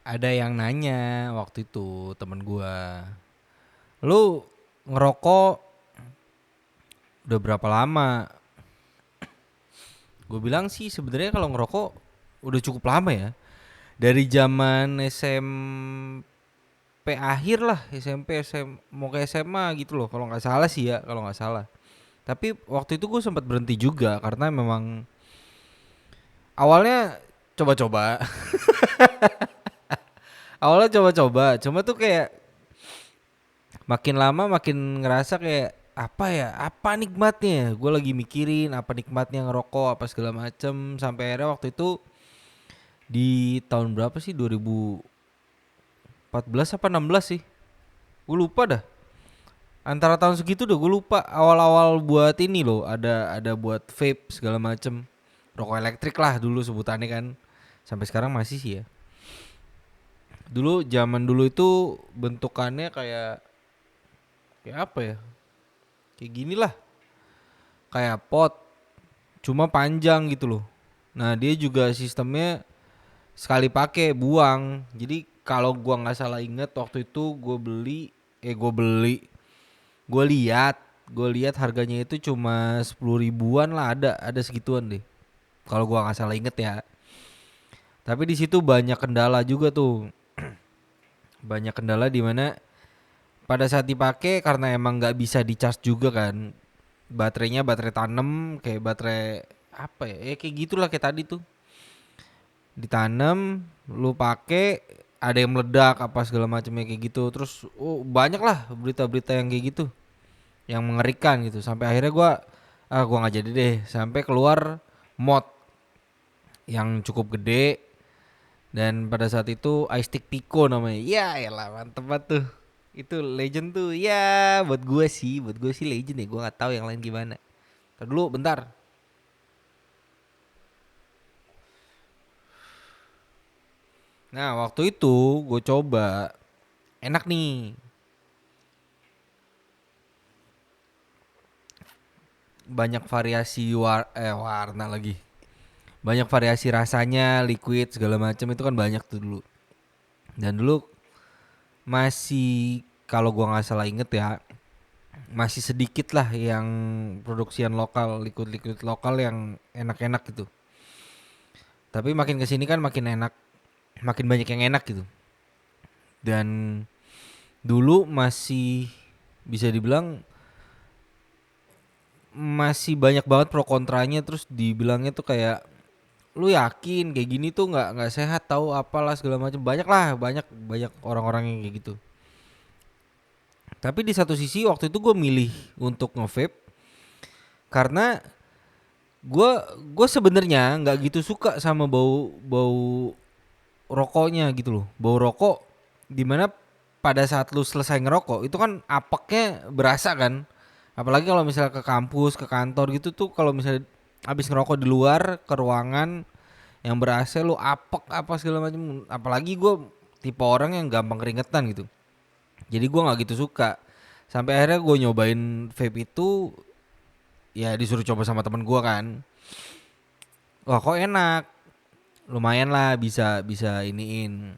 ada yang nanya waktu itu temen gua, lu ngerokok udah berapa lama? Gue bilang sih sebenarnya kalau ngerokok udah cukup lama ya. Dari zaman SMP akhir lah, SMP, mau ke SMA gitu loh. Kalau nggak salah sih ya, kalau nggak salah. Tapi waktu itu gue sempat berhenti juga karena memang awalnya coba-coba, awalnya coba-coba. Cuma tuh kayak makin lama makin ngerasa kayak apa ya, apa nikmatnya? Gue lagi mikirin apa nikmatnya ngerokok apa segala macem. Sampai akhirnya waktu itu di tahun berapa sih, 2014 apa 16 sih, gue lupa dah, antara tahun segitu udah gue lupa. Awal-awal buat ini loh, ada buat vape segala macem, rokok elektrik lah dulu sebutannya kan, sampai sekarang masih sih ya. Dulu zaman dulu itu bentukannya kayak kayak apa ya, kayak gini lah, kayak pot cuma panjang gitu loh. Nah dia juga sistemnya sekali pakai buang. Jadi kalau gua nggak salah inget waktu itu gue lihat harganya itu cuma 10 ribuan lah, ada segituan deh kalau gua nggak salah inget ya. Tapi di situ banyak kendala juga tuh, banyak kendala di mana pada saat dipakai karena emang nggak bisa dicas juga kan, baterainya baterai tanam kayak baterai apa ya, kayak gitulah kayak tadi tuh ditanam, lu pakai ada yang meledak apa segala macamnya kayak gitu. Terus banyak lah berita-berita yang kayak gitu, yang mengerikan gitu. Sampai akhirnya gua nggak jadi deh, sampai keluar mod yang cukup gede. Dan pada saat itu iStick Pico namanya. Ya elah mantep banget tuh. Itu legend tuh. Ya buat gue sih legend ya. Gue nggak tahu yang lain gimana. Ntar dulu bentar. Nah waktu itu gue coba, enak nih, banyak variasi warna lagi, banyak variasi rasanya, liquid segala macam itu kan banyak tuh dulu. Dan dulu masih, kalau gua nggak salah inget ya, masih sedikit lah yang produksian lokal, liquid lokal yang enak-enak gitu. Tapi makin kesini kan makin enak, makin banyak yang enak gitu. Dan dulu masih bisa dibilang masih banyak banget pro kontranya. Terus dibilangnya tuh kayak, lu yakin kayak gini tuh nggak sehat tahu apalah segala macam, banyak lah, banyak banyak orang-orang yang kayak gitu. Tapi di satu sisi waktu itu gue milih untuk nge-vape karena gue gue sebenarnya nggak gitu suka sama bau bau rokoknya gitu loh, bau rokok. Dimana pada saat lu selesai ngerokok itu kan apeknya berasa kan, apalagi kalau misalnya ke kampus ke kantor gitu tuh, kalau misalnya habis ngerokok di luar ke ruangan yang ber-AC lu apek apa segala macam. Apalagi gue tipe orang yang gampang keringetan gitu, jadi gue nggak gitu suka. Sampai akhirnya gue nyobain vape itu, ya disuruh coba sama temen gue kan. Wah kok enak, lumayan lah, bisa bisa iniin,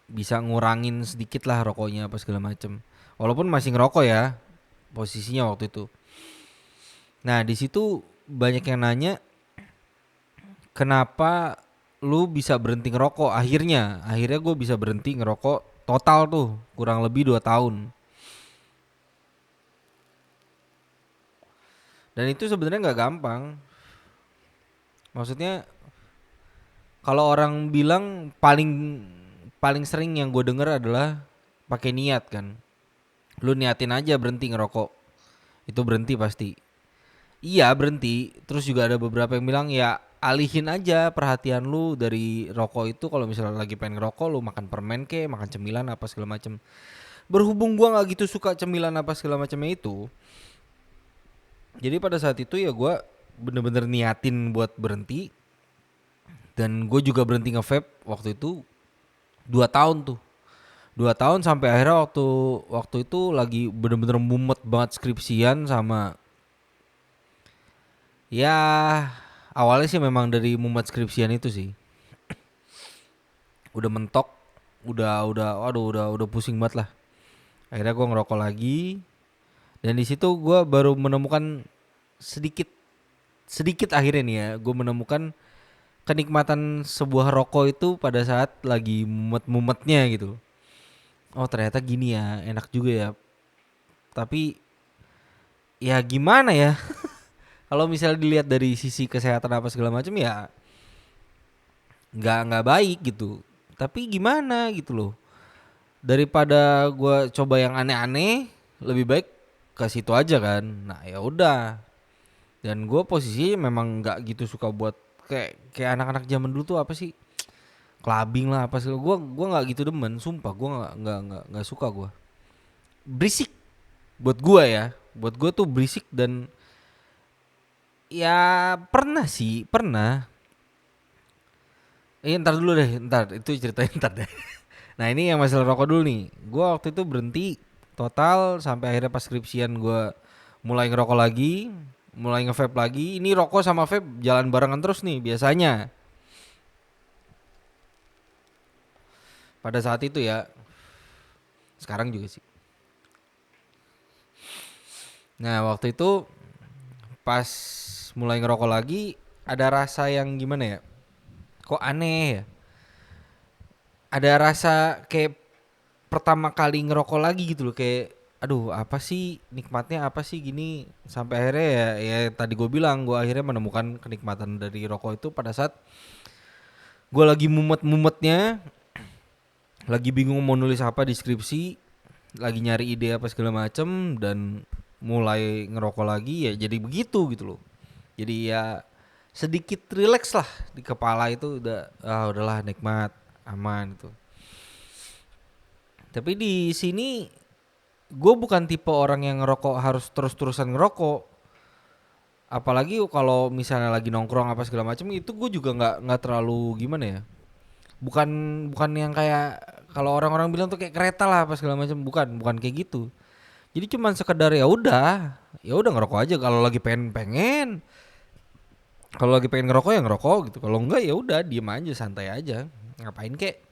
bisa ngurangin sedikit lah rokoknya apa segala macem. Walaupun masih ngerokok ya posisinya waktu itu. Nah di situ banyak yang nanya, kenapa lu bisa berhenti ngerokok? Akhirnya gue bisa berhenti ngerokok total tuh kurang lebih 2 tahun. Dan itu sebenarnya nggak gampang. Maksudnya kalau orang bilang paling paling sering yang gue denger adalah pakai niat kan. Lu niatin aja berhenti ngerokok, itu berhenti pasti. Iya berhenti. Terus juga ada beberapa yang bilang ya alihin aja perhatian lu dari rokok itu. Kalau misalnya lagi pengen ngerokok, lu makan permen ke, makan cemilan apa segala macem. Berhubung gua nggak gitu suka cemilan apa segala macamnya itu, jadi pada saat itu ya gua bener-bener niatin buat berhenti. Dan gue juga berhenti nge-vape waktu itu 2 tahun tuh. 2 tahun sampai akhirnya waktu waktu itu lagi bener-bener mumet banget skripsian sama, ya awalnya sih memang dari mumet skripsian itu sih. Udah mentok. udah pusing banget lah. Akhirnya gue ngerokok lagi, dan di situ gue baru menemukan sedikit sedikit akhirnya nih ya, gue menemukan kenikmatan sebuah rokok itu pada saat lagi mumet-mumetnya gitu. Oh ternyata gini ya, enak juga ya. Tapi ya gimana ya? Kalau misalnya dilihat dari sisi kesehatan apa segala macam ya nggak baik gitu. Tapi gimana gitu loh. Daripada gue coba yang aneh-aneh, lebih baik ke situ aja kan. Nah ya udah. Dan gue posisi memang nggak gitu suka buat kayak anak-anak zaman dulu tuh apa sih, clubbing lah apa sih. Gue nggak gitu demen, sumpah gue nggak suka gue. Berisik buat gue ya. Buat gue tuh berisik. Dan ya pernah sih, pernah. Ntar dulu deh, ntar itu ceritain ntar deh. Nah ini yang masalah rokok dulu nih. Gue waktu itu berhenti total sampai akhirnya pas skripsian gue mulai ngerokok lagi, mulai nge-vape lagi. Ini rokok sama vape jalan barengan terus nih biasanya. Pada saat itu ya, sekarang juga sih. Nah waktu itu pas mulai ngerokok lagi ada rasa yang gimana ya? Kok aneh ya? Ada rasa kayak pertama kali ngerokok lagi gitu loh, kayak aduh apa sih nikmatnya, apa sih gini. Sampai akhirnya ya tadi gue bilang, gue akhirnya menemukan kenikmatan dari rokok itu pada saat gue lagi mumet-mumetnya, lagi bingung mau nulis apa di skripsi, lagi nyari ide apa segala macem, dan mulai ngerokok lagi ya jadi begitu gitu loh. Jadi ya sedikit rileks lah di kepala itu, udah udahlah nikmat, aman gitu. Tapi di sini gue bukan tipe orang yang ngerokok harus terus-terusan ngerokok. Apalagi kalau misalnya lagi nongkrong apa segala macam itu gue juga nggak terlalu gimana ya. Bukan bukan yang kayak kalau orang-orang bilang tuh kayak kereta lah apa segala macam, bukan kayak gitu. Jadi cuman sekedar ya udah ngerokok aja kalau lagi pengen. Kalau lagi pengen ngerokok ya ngerokok gitu. Kalau enggak ya udah diem aja, santai aja. Ngapain kek?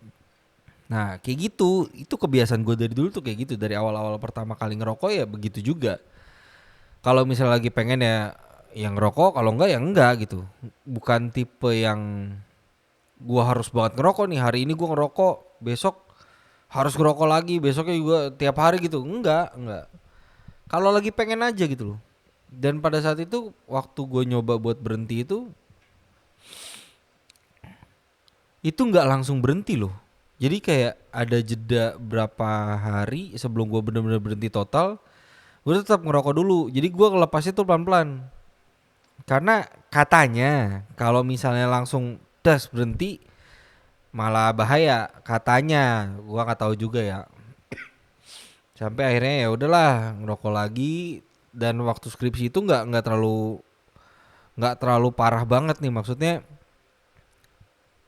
Nah kayak gitu. Itu kebiasaan gue dari dulu tuh kayak gitu. Dari awal-awal pertama kali ngerokok ya begitu juga. Kalau misalnya lagi pengen ya yang ngerokok, kalau enggak ya enggak gitu. Bukan tipe yang gua harus banget ngerokok nih. Hari ini gua ngerokok, besok harus ngerokok lagi, besoknya juga tiap hari gitu. Enggak. Kalau lagi pengen aja gitu loh. Dan pada saat itu waktu gue nyoba buat berhenti itu nggak langsung berhenti loh. Jadi kayak ada jeda berapa hari sebelum gue bener-bener berhenti total. Gue tetap ngerokok dulu. Jadi gue ngelepasnya tuh pelan-pelan. Karena katanya kalau misalnya langsung das berhenti malah bahaya katanya. Gue nggak tahu juga ya. Sampai akhirnya ya udahlah ngerokok lagi. Dan waktu skripsi itu nggak terlalu parah banget nih, maksudnya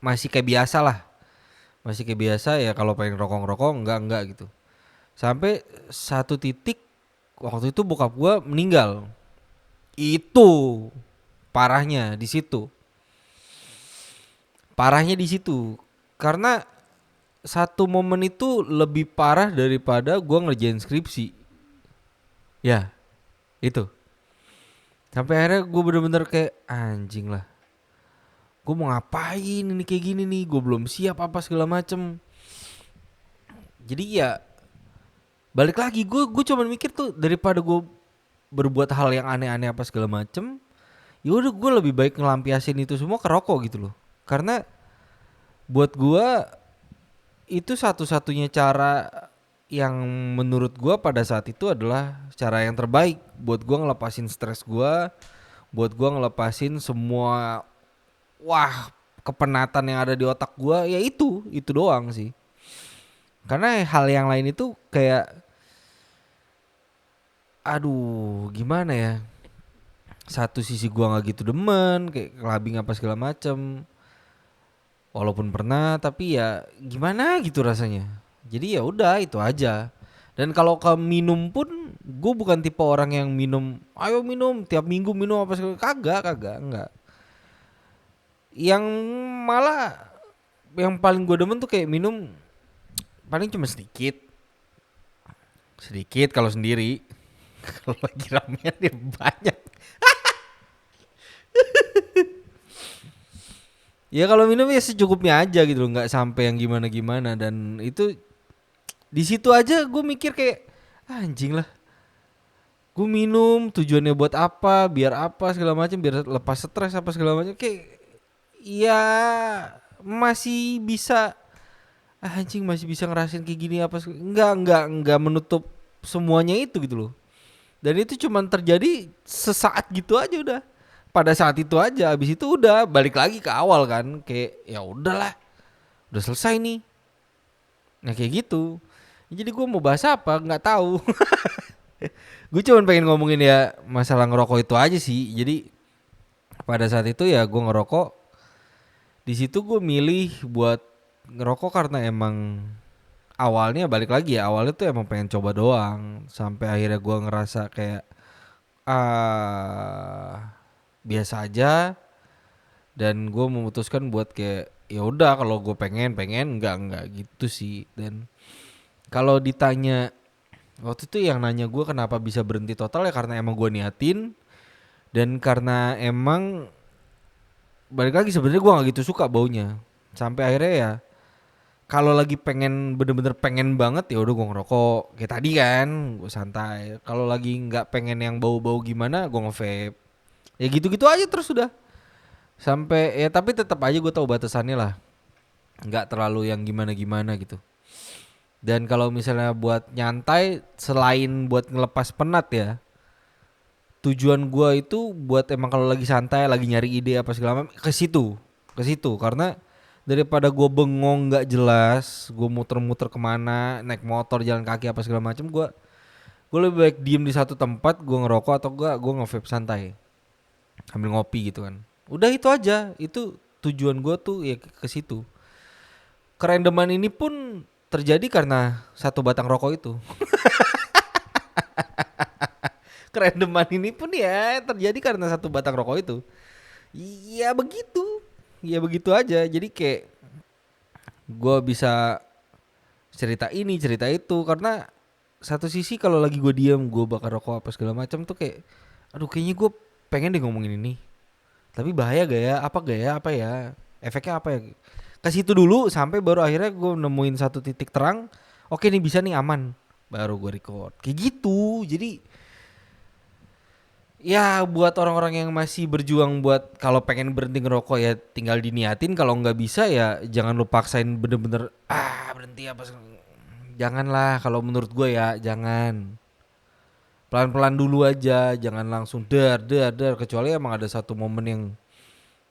masih kayak biasa lah, masih kayak biasa ya. Kalau pengen ngerokok nggak gitu. Sampai satu titik waktu itu bokap gue meninggal. Itu parahnya di situ. Parahnya di situ. Karena satu momen itu lebih parah daripada gue ngerjain skripsi. Ya, itu. Sampai akhirnya gue bener-bener kayak anjing lah. Gue mau ngapain ini kayak gini nih. Gue belum siap apa segala macem. Jadi ya balik lagi gue cuma mikir tuh daripada gue berbuat hal yang aneh-aneh apa segala macem, ya udah gue lebih baik ngelampiasin itu semua ke rokok gitu loh. Karena buat gue itu satu-satunya cara yang menurut gue pada saat itu adalah cara yang terbaik buat gue ngelepasin stres gue, buat gue ngelepasin semua kepenatan yang ada di otak gue. Ya itu doang sih. Karena hal yang lain itu kayak aduh gimana ya, satu sisi gua nggak gitu demen kayak clubbing apa segala macem, walaupun pernah, tapi ya gimana gitu rasanya. Jadi ya udah itu aja. Dan kalau ke minum pun gue bukan tipe orang yang minum ayo minum tiap minggu minum apa segala, kagak enggak. Yang malah yang paling gue demen tuh kayak minum paling cuma sedikit kalau sendiri. Kalau lagi ramean ya banyak. Ya kalau minum ya secukupnya aja gitu loh, nggak sampai yang gimana-gimana. Dan itu di situ aja gue mikir kayak anjing lah, gue minum tujuannya buat apa, biar apa segala macam, biar lepas stres apa segala macam, kayak ya masih bisa anjing, masih bisa ngerasain kayak gini apa enggak menutup semuanya itu gitu loh. Dan itu cuman terjadi sesaat gitu aja udah. Pada saat itu aja, abis itu udah balik lagi ke awal kan, kayak ya udahlah, udah selesai nih. Nah kayak gitu. Jadi gue mau bahas apa nggak tahu. Gue cuma pengen ngomongin ya masalah ngerokok itu aja sih. Jadi pada saat itu ya gue ngerokok. Di situ gue milih buat ngerokok karena emang awalnya balik lagi ya, awalnya tuh emang pengen coba doang. Sampai akhirnya gue ngerasa kayak biasa aja. Dan gue memutuskan buat kayak ya udah, kalau gue pengen enggak gitu sih. Dan kalau ditanya waktu itu yang nanya gue kenapa bisa berhenti total, ya karena emang gue niatin. Dan karena emang balik lagi sebenarnya gue nggak gitu suka baunya. Sampai akhirnya ya kalau lagi pengen bener-bener pengen banget ya udah gue ngerokok kayak tadi kan, gue santai. Kalau lagi nggak pengen yang bau-bau gimana, gue nge-vape. Ya gitu-gitu aja terus sudah. Sampai ya tapi tetap aja gue tahu batasannya lah. Nggak terlalu yang gimana-gimana gitu. Dan kalau misalnya buat nyantai selain buat ngelepas penat ya, tujuan gua itu buat emang kalau lagi santai, lagi nyari ide apa segala macam ke situ karena daripada gua bengong nggak jelas, gua muter-muter kemana, naik motor, jalan kaki apa segala macam, gua lebih baik diem di satu tempat, gua ngerokok atau gua nge-vape santai sambil ngopi gitu kan. Udah itu aja, itu tujuan gua tuh ya ke situ. Kerendeman ini pun terjadi karena satu batang rokok itu. Kerendeman ini pun ya terjadi karena satu batang rokok itu. Iya begitu. Ya begitu aja. Jadi kayak gue bisa cerita ini cerita itu karena satu sisi kalau lagi gue diam gue bakar rokok apa segala macam tuh kayak aduh kayaknya gue pengen deh ngomongin ini. Tapi bahaya gak ya? Apa ya? Efeknya apa ya? Ke situ dulu sampai baru akhirnya gue nemuin satu titik terang. Oke nih bisa nih aman. Baru gue record. Kayak gitu. Jadi ya buat orang-orang yang masih berjuang buat kalau pengen berhenti ngerokok ya tinggal diniatin, kalau nggak bisa ya jangan lu paksain bener-bener berhenti apa janganlah, kalau menurut gue ya jangan, pelan-pelan dulu aja, jangan langsung dar kecuali emang ada satu momen yang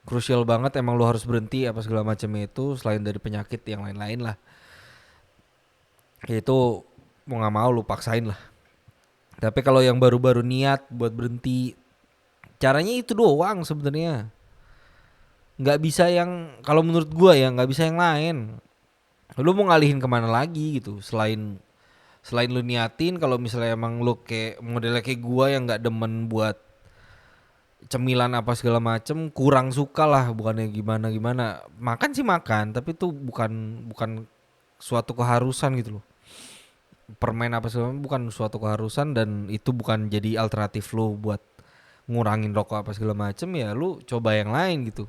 krusial banget emang lu harus berhenti apa segala macam itu selain dari penyakit yang lain-lain lah, ya itu mau nggak mau lu paksain lah. Tapi kalau yang baru-baru niat buat berhenti, caranya itu doang sebenarnya. Nggak bisa yang kalau menurut gua ya nggak bisa yang lain. Lu mau ngalihin kemana lagi gitu selain lu niatin. Kalau misalnya emang lu kayak modelnya kayak gua yang nggak demen buat cemilan apa segala macem, kurang suka lah, bukannya gimana gimana, makan sih makan tapi itu bukan suatu keharusan gitu loh. Permen apa segala macam bukan suatu keharusan dan itu bukan jadi alternatif lu buat ngurangin rokok apa segala macem. Ya lu coba yang lain gitu.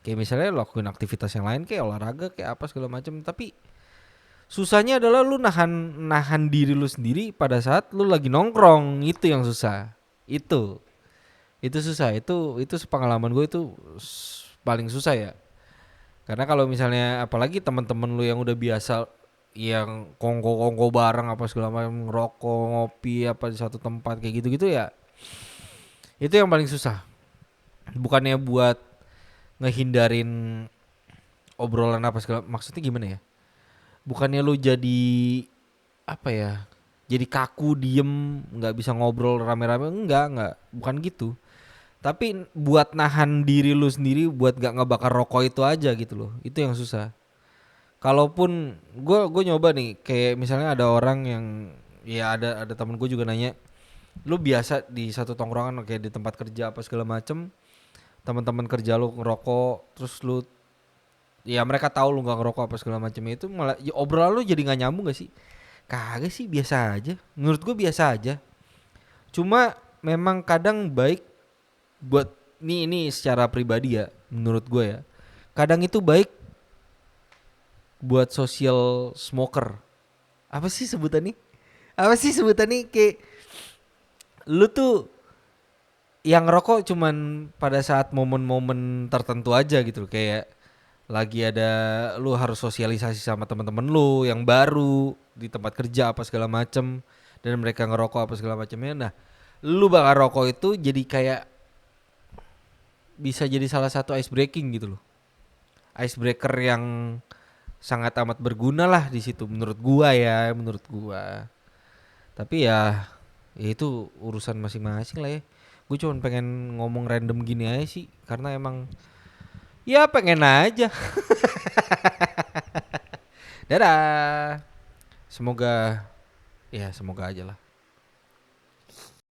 Kayak misalnya lakuin aktivitas yang lain kayak olahraga kayak apa segala macam. Tapi susahnya adalah lu nahan nahan diri lu sendiri pada saat lu lagi nongkrong, itu yang susah. Itu itu susah. Itu pengalaman gue itu paling susah ya. Karena kalau misalnya apalagi teman-teman lu yang udah biasa yang kongko-kongko bareng apa segala macam, ngerokok, ngopi apa di satu tempat kayak gitu-gitu ya. Itu yang paling susah. Bukannya buat ngehindarin obrolan apa segala, maksudnya gimana ya, bukannya lu jadi apa ya, jadi kaku diem nggak bisa ngobrol rame-rame, enggak bukan gitu, tapi buat nahan diri lu sendiri buat nggak ngebakar rokok itu aja gitu loh, itu yang susah. Kalaupun gue nyoba nih kayak misalnya ada orang yang ya ada temen gue juga nanya, lu biasa di satu tongkrongan kayak di tempat kerja apa segala macem, teman-teman kerja lu ngerokok terus lu ya mereka tahu lu nggak ngerokok apa segala macam itu malah ya, obrolan lu jadi nggak nyambung gak sih? Kagak sih, biasa aja. Menurut gue biasa aja. Cuma memang kadang baik buat ini secara pribadi ya, menurut gue ya. Kadang itu baik buat social smoker. Apa sih sebutannya? Apa sih sebutannya kayak lu tuh yang ngerokok cuman pada saat momen-momen tertentu aja gitu kayak lagi ada lu harus sosialisasi sama teman-teman lu yang baru di tempat kerja apa segala macem dan mereka ngerokok apa segala macamnya. Nah, lu bakal rokok itu jadi kayak bisa jadi salah satu ice breaking gitu loh. Icebreaker yang sangat amat berguna lah di situ menurut gua ya, menurut gua. Tapi ya, ya itu urusan masing-masing lah ya. Gue cuma pengen ngomong random gini aja sih karena emang ya pengen aja. Dadah. Semoga ya semoga aja lah.